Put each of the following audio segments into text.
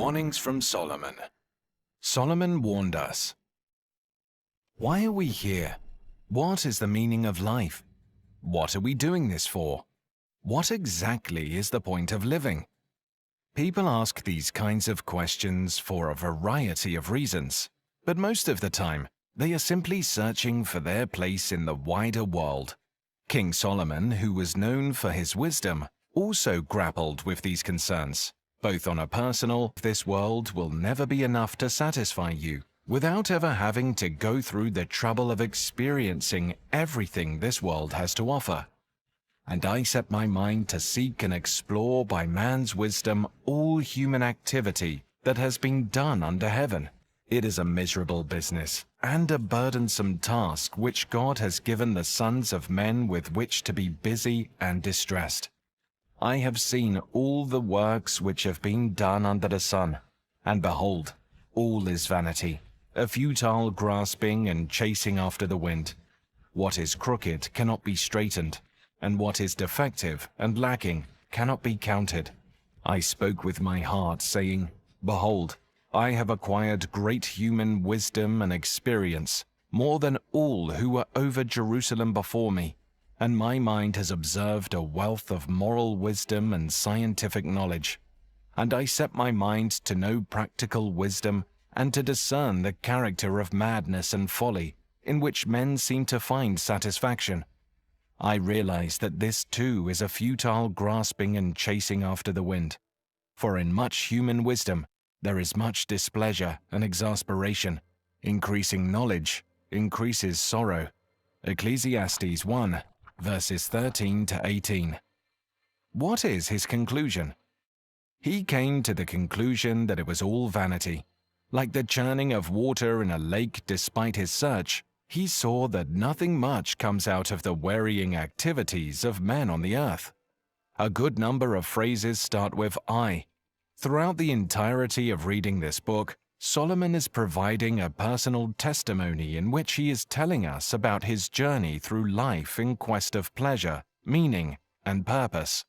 Warnings from Solomon. Solomon warned us. Why are we here? What is the meaning of life? What are we doing this for? What exactly is the point of living? People ask these kinds of questions for a variety of reasons, but most of the time, they are simply searching for their place in the wider world. King Solomon, who was known for his wisdom, also grappled with these concerns, both on a personal, this world will never be enough to satisfy you, without ever having to go through the trouble of experiencing everything this world has to offer. And I set my mind to seek and explore by man's wisdom all human activity that has been done under heaven. It is a miserable business and a burdensome task which God has given the sons of men with which to be busy and distressed. I have seen all the works which have been done under the sun, and behold, all is vanity, a futile grasping and chasing after the wind. What is crooked cannot be straightened, and what is defective and lacking cannot be counted. I spoke with my heart, saying, Behold, I have acquired great human wisdom and experience, more than all who were over Jerusalem before me, and my mind has observed a wealth of moral wisdom and scientific knowledge. And I set my mind to know practical wisdom and to discern the character of madness and folly in which men seem to find satisfaction. I realize that this too is a futile grasping and chasing after the wind. For in much human wisdom there is much displeasure and exasperation. Increasing knowledge increases sorrow. Ecclesiastes 1, verses 13 to 18. What is his conclusion? He came to the conclusion that it was all vanity. Like the churning of water in a lake despite his search, he saw that nothing much comes out of the wearying activities of men on the earth. A good number of phrases start with I. Throughout the entirety of reading this book, Solomon is providing a personal testimony in which he is telling us about his journey through life in quest of pleasure, meaning, and purpose.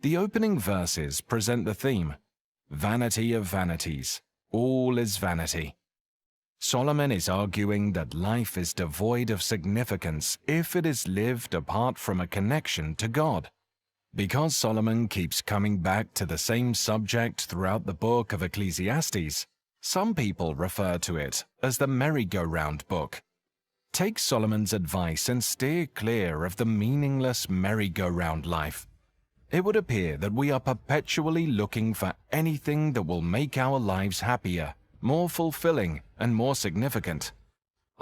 The opening verses present the theme, Vanity of vanities, all is vanity. Solomon is arguing that life is devoid of significance if it is lived apart from a connection to God. Because Solomon keeps coming back to the same subject throughout the book of Ecclesiastes, some people refer to it as the merry-go-round book. Take Solomon's advice and steer clear of the meaningless merry-go-round life. It would appear that we are perpetually looking for anything that will make our lives happier, more fulfilling, and more significant.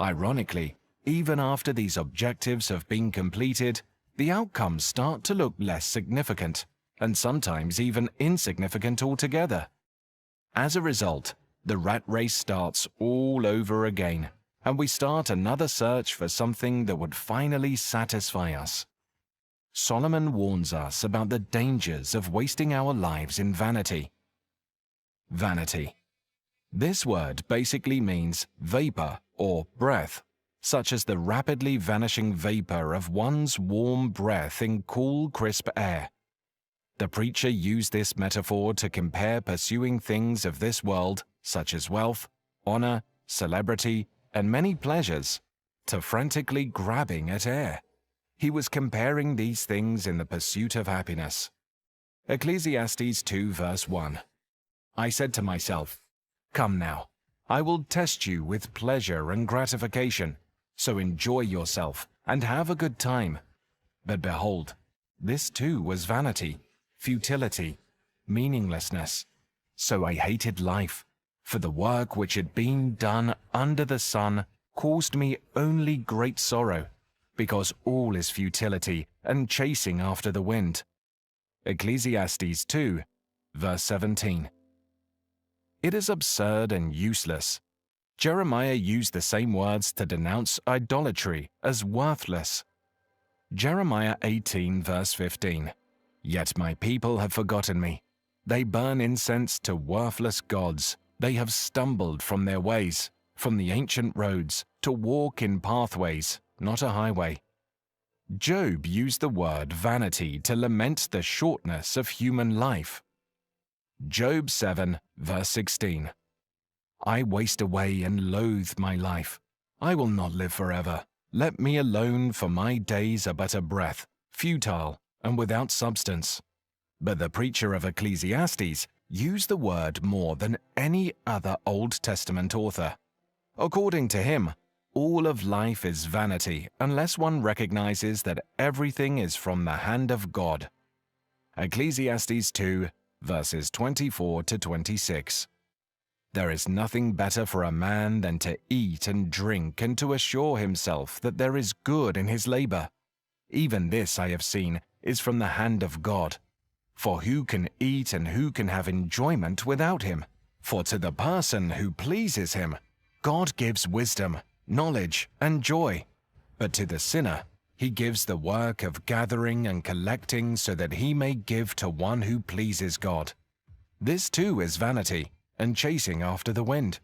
Ironically, even after these objectives have been completed, the outcomes start to look less significant, and sometimes even insignificant altogether. As a result, the rat race starts all over again, and we start another search for something that would finally satisfy us. Solomon warns us about the dangers of wasting our lives in vanity. Vanity. This word basically means vapor or breath, such as the rapidly vanishing vapor of one's warm breath in cool, crisp air. The preacher used this metaphor to compare pursuing things of this world, such as wealth, honor, celebrity, and many pleasures, to frantically grabbing at air. He was comparing these things in the pursuit of happiness. Ecclesiastes 2 verse 1. I said to myself, Come now, I will test you with pleasure and gratification, so enjoy yourself and have a good time. But behold, this too was vanity, futility, meaninglessness. So I hated life, for the work which had been done under the sun caused me only great sorrow, because all is futility and chasing after the wind. Ecclesiastes 2, verse 17. It is absurd and useless. Jeremiah used the same words to denounce idolatry as worthless. Jeremiah 18, verse 15. Yet my people have forgotten me. They burn incense to worthless gods. They have stumbled from their ways, from the ancient roads, to walk in pathways, not a highway. Job used the word vanity to lament the shortness of human life. Job 7, verse 16. I waste away and loathe my life. I will not live forever. Let me alone, for my days are but a breath, futile and without substance. But the preacher of Ecclesiastes used the word more than any other Old Testament author. According to him, all of life is vanity unless one recognizes that everything is from the hand of God. Ecclesiastes 2, verses 24 to 26. There is nothing better for a man than to eat and drink and to assure himself that there is good in his labor. Even this, I have seen, is from the hand of God. For who can eat and who can have enjoyment without him? For to the person who pleases him, God gives wisdom, knowledge, and joy. But to the sinner, he gives the work of gathering and collecting so that he may give to one who pleases God. This too is vanity and chasing after the wind.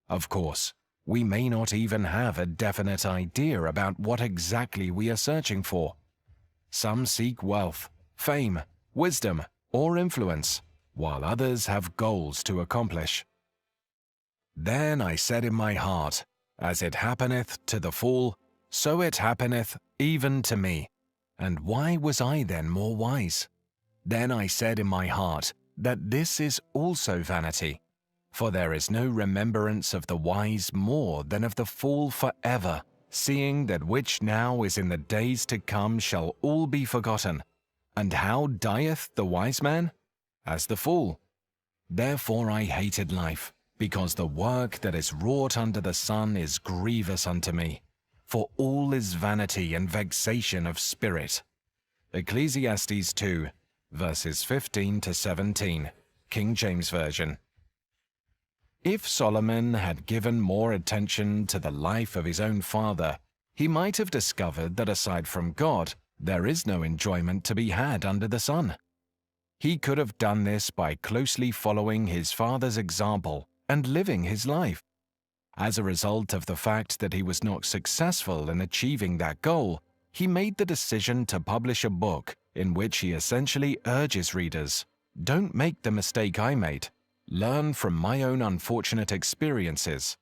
Of course, we may not even have a definite idea about what exactly we are searching for. Some seek wealth, fame, wisdom, or influence, while others have goals to accomplish. Then I said in my heart, As it happeneth to the fool, so it happeneth even to me. And why was I then more wise? Then I said in my heart, that this is also vanity. For there is no remembrance of the wise more than of the fool forever, seeing that which now is in the days to come shall all be forgotten. And how dieth the wise man? As the fool. Therefore I hated life, because the work that is wrought under the sun is grievous unto me. For all is vanity and vexation of spirit. Ecclesiastes 2, verses 15 to 17, King James Version. If Solomon had given more attention to the life of his own father, he might have discovered that aside from God, there is no enjoyment to be had under the sun. He could have done this by closely following his father's example and living his life. As a result of the fact that he was not successful in achieving that goal, he made the decision to publish a book in which he essentially urges readers, don't make the mistake I made. Learn from my own unfortunate experiences